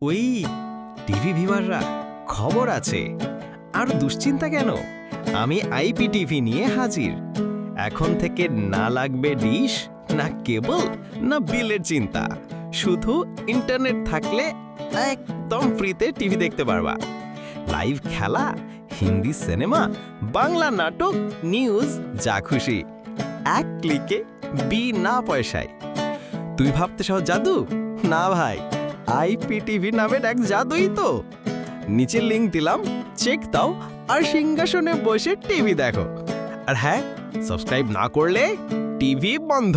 ওই টিভি ভিউয়াররা, খবর আছে। আর দুশ্চিন্তা কেন? আমি আইপিটিভি নিয়ে হাজির। এখন থেকে না লাগবে ডিশ, না কেবল, না বিলের চিন্তা। শুধু ইন্টারনেট থাকলে একদম ফ্রিতে টিভি দেখতে পারবা। লাইভ খেলা, হিন্দি সিনেমা, বাংলা নাটক, নিউজ, যা খুশি এক ক্লিকে, বিনা পয়সায়। তুই ভাবতে সহ জাদু? না ভাই, আইপিটিভি নামের এক জাদুই তো। নিচে লিংক দিলাম, চেক দাও আর সিংহাসনে বসে টিভি দেখো। আর হ্যাঁ, সাবস্ক্রাইব না করলে টিভি বন্ধ।